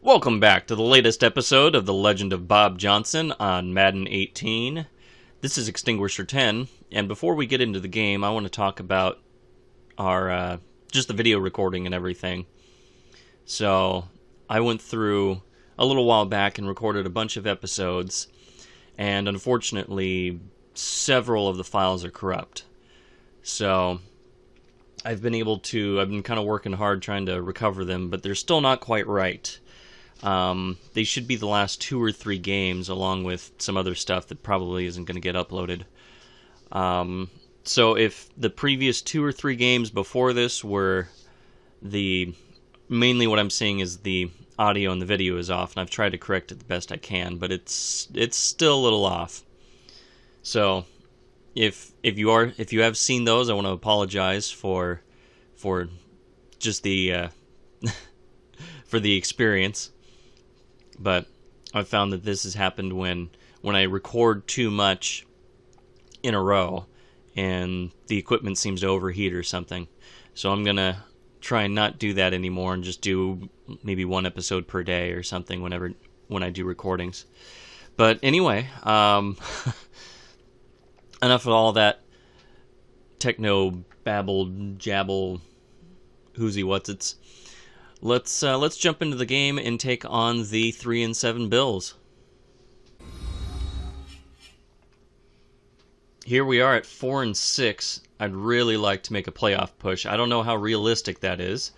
Welcome back to the latest episode of the Legend of Bobb Johnson on Madden 18. This is Extinguisher 10, and before we get into the game, I want to talk about our just the video recording and everything. So, I went through a little while back and recorded a bunch of episodes, and unfortunately, several of the files are corrupt. So, I've been kind of working hard trying to recover them, but they're still not quite right. They should be the last 2 or 3 games, along with some other stuff that probably isn't going to get uploaded. So if the previous 2 or 3 games before this were mainly what I'm seeing is the audio and the video is off, and I've tried to correct it the best I can, but it's still a little off. So if you have seen those, I want to apologize for just the for the experience. But I've found that this has happened when I record too much in a row and the equipment seems to overheat or something. So I'm going to try and not do that anymore and just do maybe 1 episode per day or something when I do recordings. But anyway, enough of all that techno babble jabble whoozy what's it's. Let's jump into the game and take on the 3-7 Bills. Here we are at 4-6. I'd really like to make a playoff push. I don't know how realistic that is,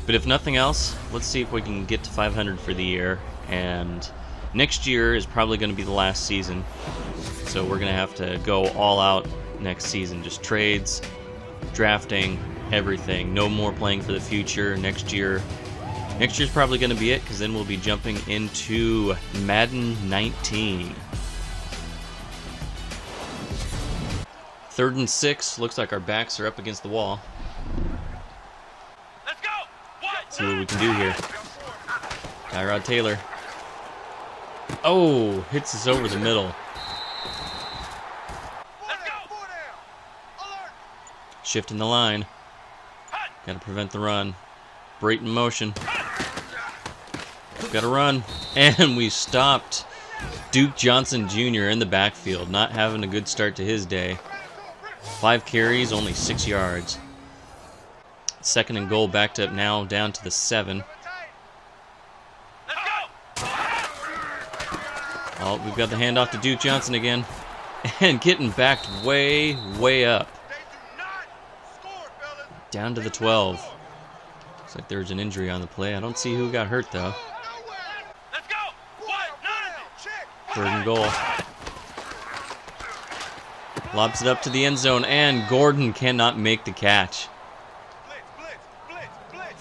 but if nothing else, let's see if we can get to 500 for the year. And next year is probably going to be the last season, so we're going to have to go all out next season. Just trades, drafting, everything. No more playing for the future. Next year's probably going to be it, because then we'll be jumping into Madden 19. 3rd and 6. Looks like our backs are up against the wall. Let's go. Let's see what we can do here. Tyrod Taylor. Oh, hits us over the middle. Let's go. Shifting the line. Got to prevent the run. Brayton motion. Got to run. And we stopped Duke Johnson Jr. in the backfield. Not having a good start to his day. 5 carries, only 6 yards. 2nd and goal, backed up now, down to the 7. Let's go. Oh, we've got the handoff to Duke Johnson again. And getting backed way, way up. Down to the 12. Looks like there's an injury on the play. I don't see who got hurt, though. Let's go. 3rd and goal. Lobs it up to the end zone, and Gordon cannot make the catch.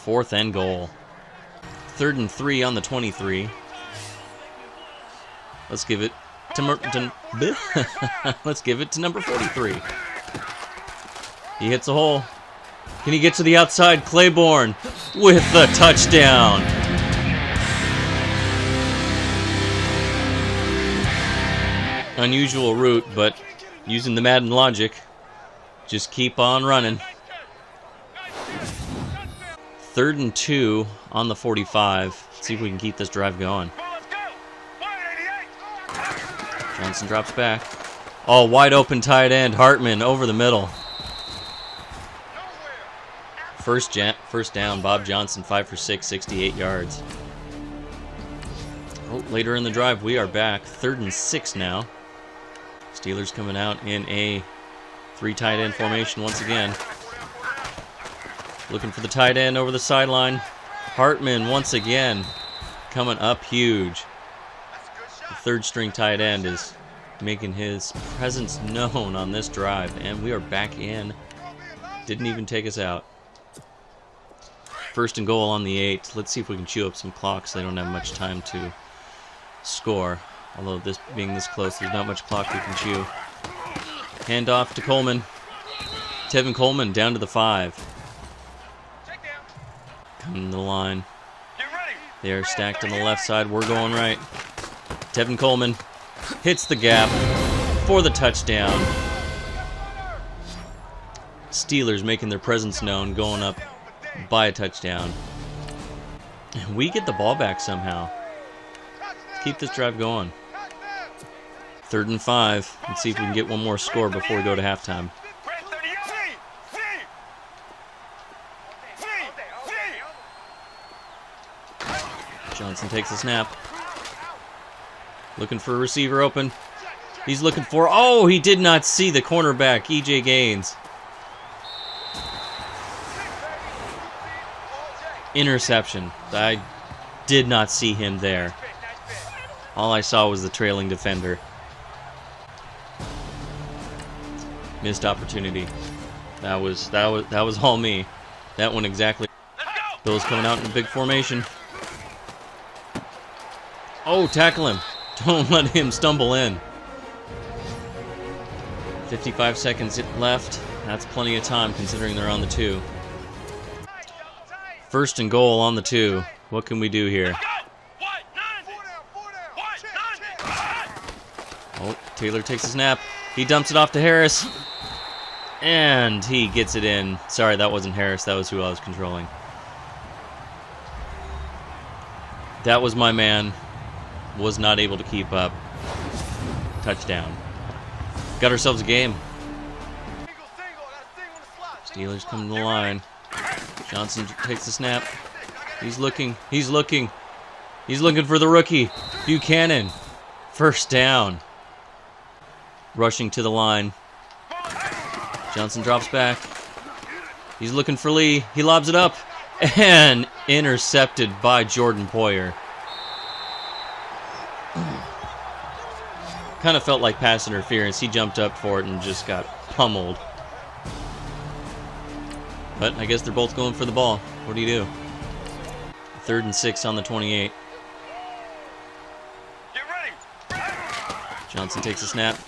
4th and goal. 3rd and 3 on the 23. Let's give it to let's give it to number 43. He hits a hole. Can he get to the outside? Claiborne with the touchdown. Unusual route, but using the Madden logic, just keep on running. 3rd and 2 on the 45. Let's see if we can keep this drive going. Johnson drops back. Oh, wide open tight end. Hartman over the middle. First down, Bobb Johnson, 5 for 6, 68 yards. Oh, later in the drive, we are back. 3rd and 6 now. Steelers coming out in a 3 tight end formation once again. Looking for the tight end over the sideline. Hartman once again coming up huge. The 3rd string tight end is making his presence known on this drive, and we are back in. Didn't even take us out. 1st and goal on the 8. Let's see if we can chew up some clock so they don't have much time to score. Although this being this close, there's not much clock we can chew. Hand off to Coleman. Tevin Coleman down to the 5. Coming to the line. They are stacked on the left side. We're going right. Tevin Coleman hits the gap for the touchdown. Steelers making their presence known, going up by a touchdown. And we get the ball back somehow. Let's keep this drive going. 3rd and 5. Let's see if we can get one more score before we go to halftime. Johnson takes a snap. Looking for a receiver open. He's looking for... Oh, he did not see the cornerback, E.J. Gaines. Interception. I did not see him there. All I saw was the trailing defender. Missed opportunity. That was all me. That one exactly. Bills coming out in a big formation. Oh, tackle him. Don't let him stumble in. 55 seconds left. That's plenty of time considering they're on the 2. 1st and goal on the 2. What can we do here? Oh, Taylor takes a snap. He dumps it off to Harris. And he gets it in. Sorry, that wasn't Harris. That was who I was controlling. That was my man. Was not able to keep up. Touchdown. Got ourselves a game. Steelers come to the line. Johnson takes the snap. He's looking. He's looking. He's looking for the rookie. Buchanan. 1st down. Rushing to the line. Johnson drops back. He's looking for Lee. He lobs it up. And intercepted by Jordan Poyer. Kind of felt like pass interference. He jumped up for it and just got pummeled. But I guess they're both going for the ball. What do you do? 3rd and 6 on the 28. Get ready. Johnson takes a snap.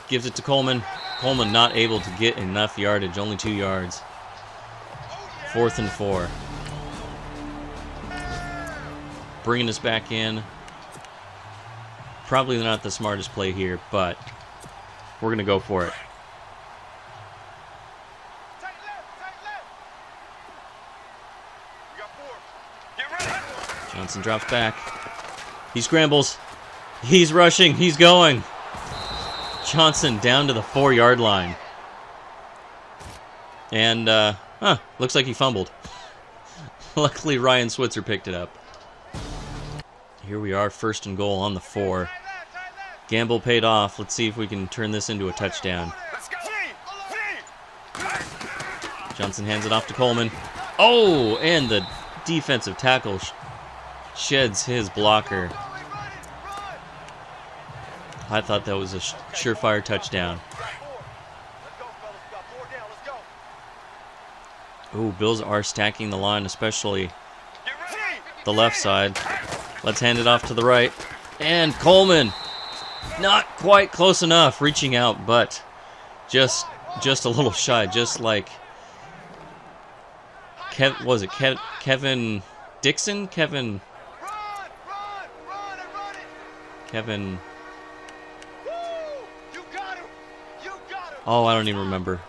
Gives it to Coleman. Coleman not able to get enough yardage. Only 2 yards. 4th and 4. Bringing us back in. Probably not the smartest play here, but we're going to go for it. Johnson drops back. He scrambles. He's rushing. He's going. Johnson down to the 4-yard line. And, looks like he fumbled. Luckily, Ryan Switzer picked it up. Here we are, 1st and goal on the 4. Gamble paid off. Let's see if we can turn this into a touchdown. Johnson hands it off to Coleman. Oh, and the defensive tackle sheds his blocker. I thought that was a surefire touchdown. Ooh, Bills are stacking the line, especially the left side. Let's hand it off to the right. And Coleman, not quite close enough, reaching out, but just a little shy, just like Kevin Dixon? Kevin. Oh, I don't even remember.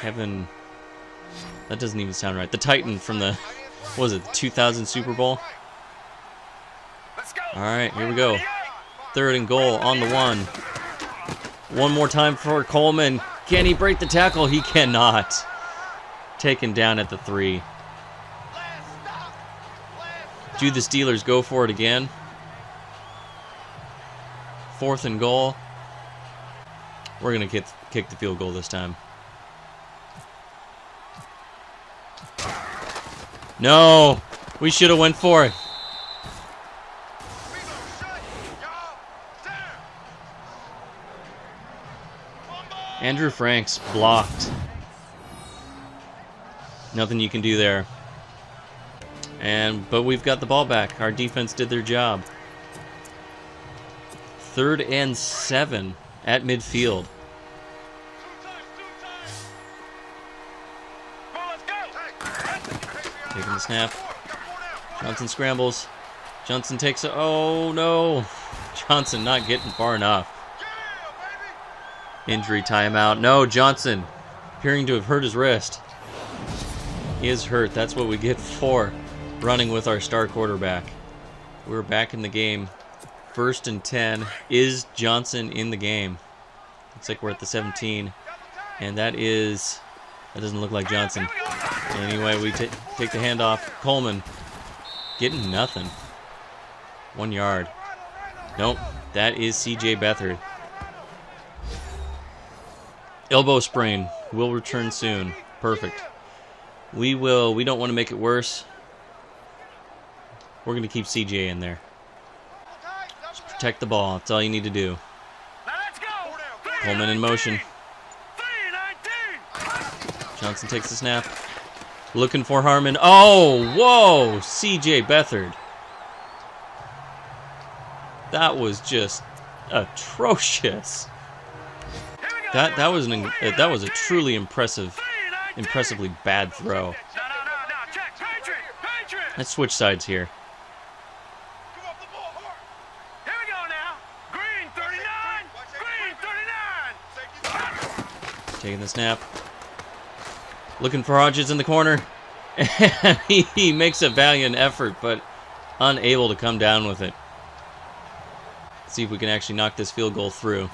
Kevin. That doesn't even sound right. The Titan from the, what was it, the 2000 Super Bowl? All right, here we go. 3rd and goal on the 1. One more time for Coleman. Can he break the tackle? He cannot. Taken down at the 3. Do the Steelers go for it again? 4th and goal. We're going to kick the field goal this time. No! We should have went for it. Andrew Franks blocked. Nothing you can do there. But we've got the ball back. Our defense did their job. 3rd and 7 at midfield. Taking the snap. Johnson scrambles. Johnson takes a... Oh, no. Johnson not getting far enough. Injury timeout. No, Johnson appearing to have hurt his wrist. He is hurt. That's what we get for running with our star quarterback. We're back in the game. 1st and 10. Is Johnson in the game? Looks like we're at the 17. And that doesn't look like Johnson. Anyway, we take the handoff. Coleman getting nothing. 1 yard. Nope, that is C.J. Beathard. Elbow sprain. Will return soon. Perfect. We don't want to make it worse. We're going to keep C.J. in there. Just protect the ball. That's all you need to do. Coleman in motion. Johnson takes the snap. Looking for Harmon. Oh, whoa! C.J. Beathard. That was just atrocious. That was a truly impressively bad throw. Let's switch sides here. Taking the snap. Looking for Hodges in the corner. And he makes a valiant effort, but unable to come down with it. Let's see if we can actually knock this field goal through.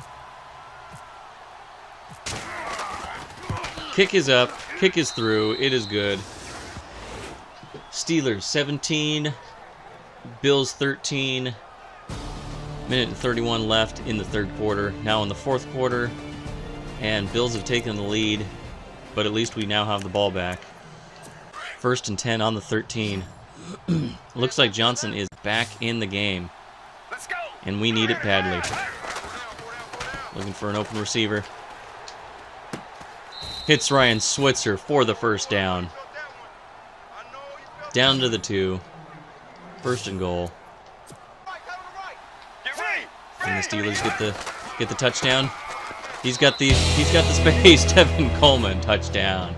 Kick is up. Kick is through. It is good. Steelers 17. Bills 13. Minute and 31 left in the third quarter. Now in the fourth quarter. And Bills have taken the lead. But at least we now have the ball back. 1st and 10 on the 13. Looks like Johnson is back in the game. And we need it badly. Looking for an open receiver. Hits Ryan Switzer for the first down. Down to the 2. 1st and goal. And the Steelers get the touchdown. He's got the space. Tevin Coleman, touchdown.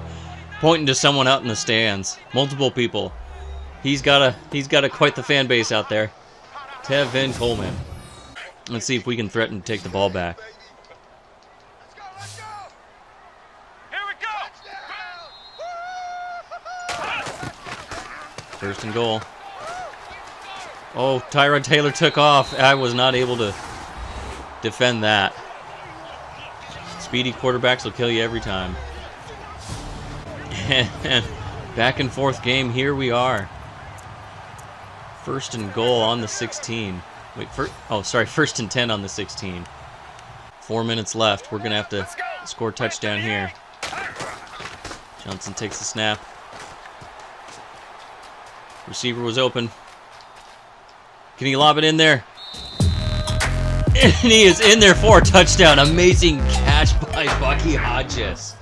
Pointing to someone out in the stands. Multiple people. He's got quite the fan base out there. Tevin Coleman. Let's see if we can threaten to take the ball back. Here we go. 1st and goal. Oh, Tyrod Taylor took off. I was not able to defend that. Speedy quarterbacks will kill you every time. And back and forth game, here we are. 1st and goal on the 16. Wait, 1st and 10 on the 16. 4 minutes left. We're going to have to score a touchdown here. Johnson takes the snap. Receiver was open. Can he lob it in there? And he is in there for a touchdown. Amazing catch by Bucky Hodges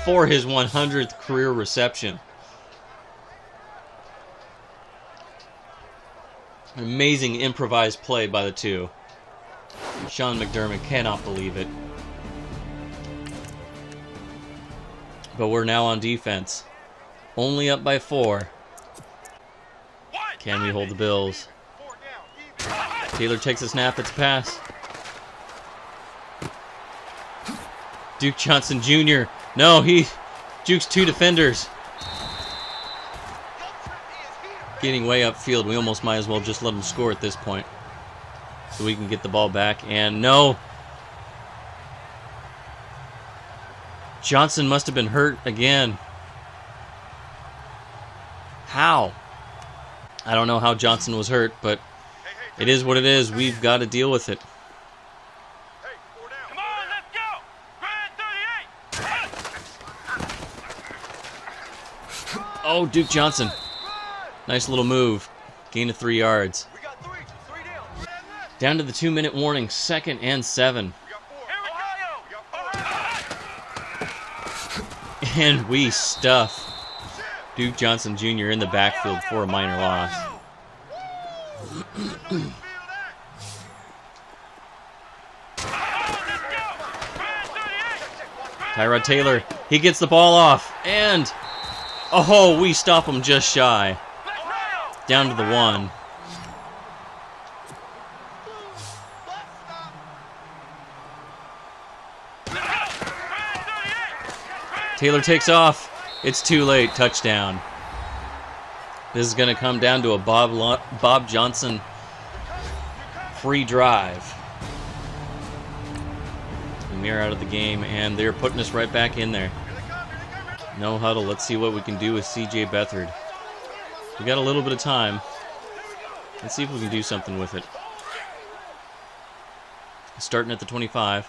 for his 100th career reception. An amazing improvised play by the two. Sean McDermott cannot believe it. But we're now on defense. Only up by 4. Can we hold the Bills? Taylor takes a snap. It's a pass. Duke Johnson Jr. No, he jukes 2 defenders. Getting way upfield. We almost might as well just let him score at this point. So we can get the ball back. And no. Johnson must have been hurt again. How? I don't know how Johnson was hurt, but it is what it is. We've got to deal with it. Come on, let's go. Grand 38. Oh, Duke Johnson. Nice little move. Gain of 3 yards. Down to the 2-minute warning. 2nd and 7. And we stuff Duke Johnson Jr. in the backfield for a minor loss. Tyrod Taylor, he gets the ball off, and oh, we stop him just shy. Down to the 1. Taylor takes off. It's too late. Touchdown. This is going to come down to a Bobb Johnson free drive. We're out of the game, and they're putting us right back in there. No huddle. Let's see what we can do with C.J. Beathard. We got a little bit of time. Let's see if we can do something with it. Starting at the 25.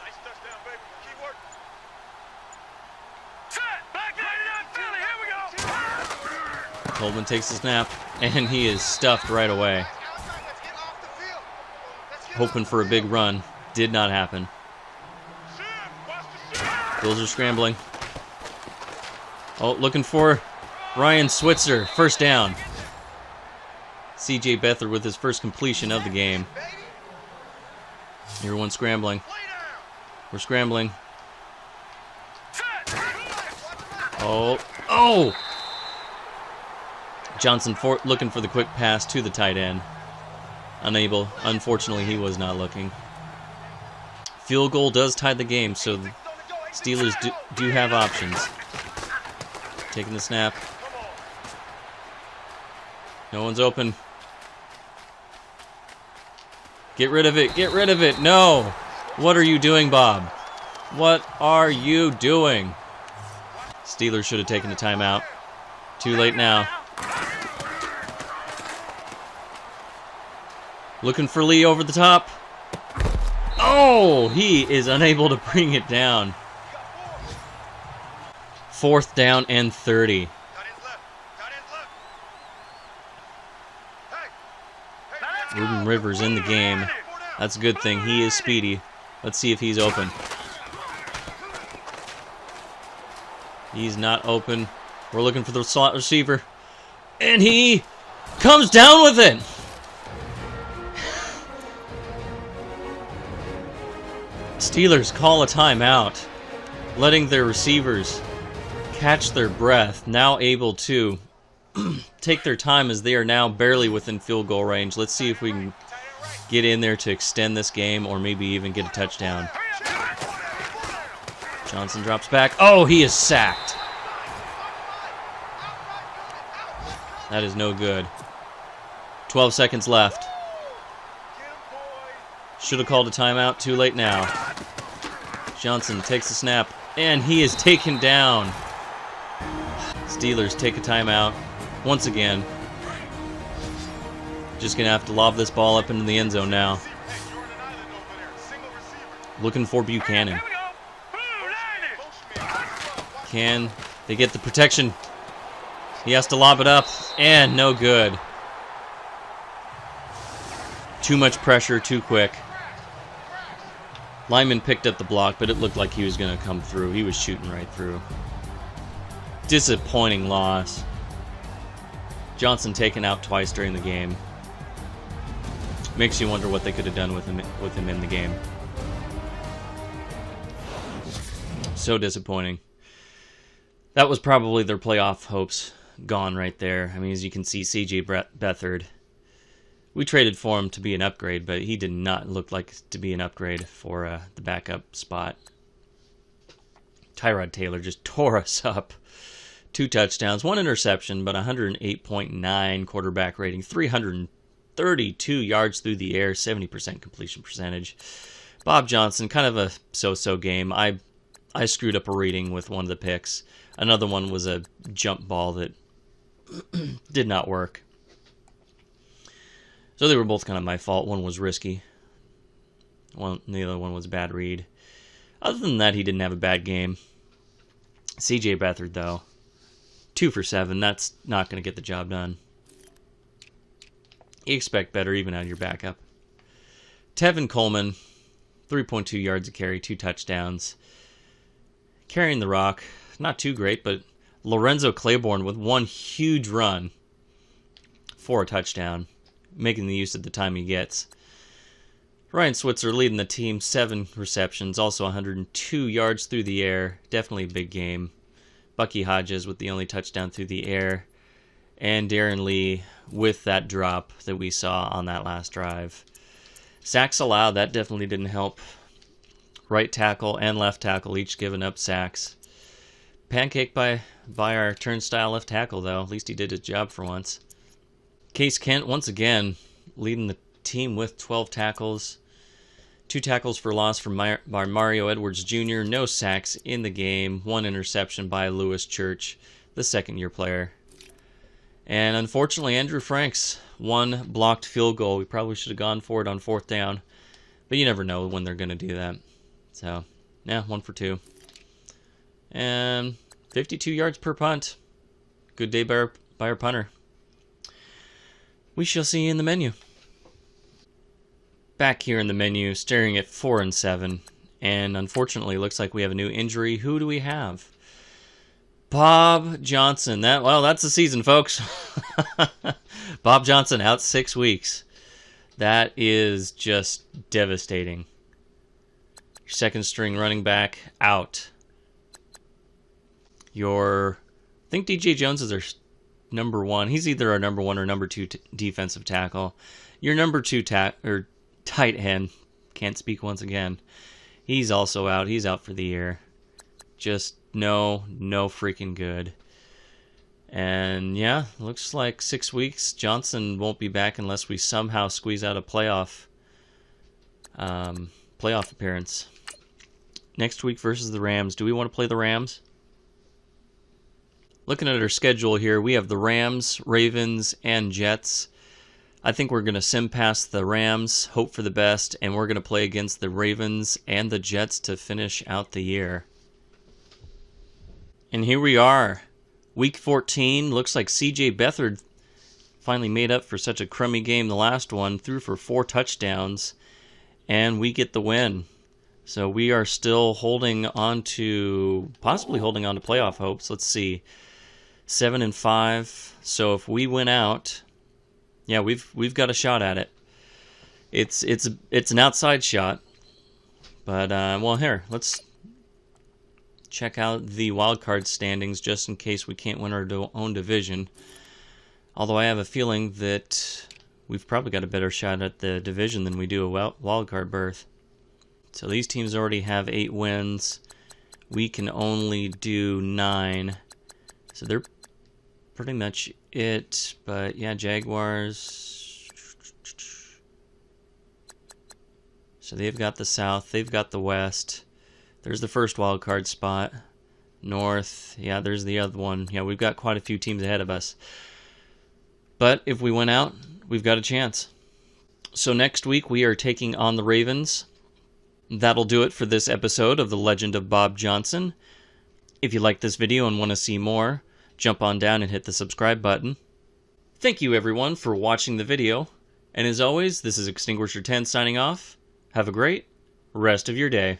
Coleman takes the snap, and he is stuffed right away. Hoping for a big run. Did not happen. Bills are scrambling. Oh, looking for Ryan Switzer. First down. C.J. Beathard with his first completion of the game. Everyone's scrambling. We're scrambling. Oh! Johnson looking for the quick pass to the tight end. Unable. Unfortunately, he was not looking. Field goal does tie the game, so the Steelers do have options. Taking the snap. No one's open. Get rid of it. Get rid of it. No. What are you doing, Bob? What are you doing? Steelers should have taken a timeout. Too late now. Looking for Lee over the top. Oh, he is unable to bring it down. 4th down and 30. Ruben Rivers in the game. That's a good thing. He is speedy. Let's see if he's open. He's not open. We're looking for the slot receiver. And he comes down with it. Steelers call a timeout, letting their receivers catch their breath, now able to take their time as they are now barely within field goal range. Let's see if we can get in there to extend this game or maybe even get a touchdown. Johnson drops back. Oh, he is sacked. That is no good. 12 seconds left. Should have called a timeout. Too late now. Johnson takes the snap, and he is taken down. Steelers take a timeout once again. Just going to have to lob this ball up into the end zone now. Looking for Buchanan. Can they get the protection? He has to lob it up, and no good. Too much pressure, too quick. Lyman picked up the block, but it looked like he was going to come through. He was shooting right through. Disappointing loss. Johnson taken out twice during the game. Makes you wonder what they could have done with him in the game. So disappointing. That was probably their playoff hopes gone right there. I mean, as you can see, C.J. Beathard. We traded for him to be an upgrade, but he did not look like to be an upgrade for the backup spot. Tyrod Taylor just tore us up. 2 touchdowns, 1 interception, but 108.9 quarterback rating, 332 yards through the air, 70% completion percentage. Bobb Johnson, kind of a so-so game. I screwed up a reading with one of the picks. Another one was a jump ball that did not work. So they were both kind of my fault. One was risky. The other one was a bad read. Other than that, he didn't have a bad game. C.J. Beathard, though, 2 for 7. That's not going to get the job done. You expect better even out of your backup. Tevin Coleman, 3.2 yards a carry, 2 touchdowns. Carrying the rock, not too great, but Lorenzo Claiborne with 1 huge run for a touchdown, making the use of the time he gets. Ryan Switzer leading the team, 7 receptions, also 102 yards through the air. Definitely a big game. Bucky Hodges with the only touchdown through the air. And Darren Lee with that drop that we saw on that last drive. Sacks allowed, that definitely didn't help. Right tackle and left tackle each giving up sacks. Pancake by our turnstile left tackle, though. At least he did his job for once. Case Kent, once again, leading the team with 12 tackles. 2 tackles for loss from by Mario Edwards Jr. No sacks in the game. 1 interception by Lewis Church, the second-year player. And unfortunately, Andrew Franks, 1 blocked field goal. We probably should have gone for it on 4th down. But you never know when they're going to do that. So, yeah, 1 for 2. And 52 yards per punt. Good day by our punter. We shall see you in the menu. Back here in the menu, staring at 4 and 7. And unfortunately, looks like we have a new injury. Who do we have? Bobb Johnson. That's the season, folks. Bobb Johnson out 6 weeks. That is just devastating. Your second string running back out. I think DJ Jones is our number 1. He's either our number 1 or number 2 defensive tackle. Your number 2 tight end, can't speak once again. He's also out. He's out for the year. Just no freaking good. And yeah, looks like 6 weeks. Johnson won't be back unless we somehow squeeze out a playoff appearance. Next week versus the Rams. Do we want to play the Rams? Looking at our schedule here, we have the Rams, Ravens, and Jets. I think we're going to sim past the Rams, hope for the best, and we're going to play against the Ravens and the Jets to finish out the year. And here we are. Week 14, looks like C.J. Beathard finally made up for such a crummy game the last one, threw for 4 touchdowns, and we get the win. So we are still possibly holding on to playoff hopes. Let's see, 7 and 5. So if we win out, yeah, we've got a shot at it. It's an outside shot, but here, let's check out the wildcard standings just in case we can't win our own division. Although I have a feeling that we've probably got a better shot at the division than we do a wildcard berth. So these teams already have 8 wins. We can only do 9. So they're pretty much it. But yeah, Jaguars. So they've got the South. They've got the West. There's the first wild card spot. North. Yeah, there's the other one. Yeah, we've got quite a few teams ahead of us. But if we win out, we've got a chance. So next week we are taking on the Ravens. That'll do it for this episode of The Legend of Bobb Johnson. If you like this video and want to see more, jump on down and hit the subscribe button. Thank you everyone for watching the video. And as always, this is Extinguisher 10 signing off. Have a great rest of your day.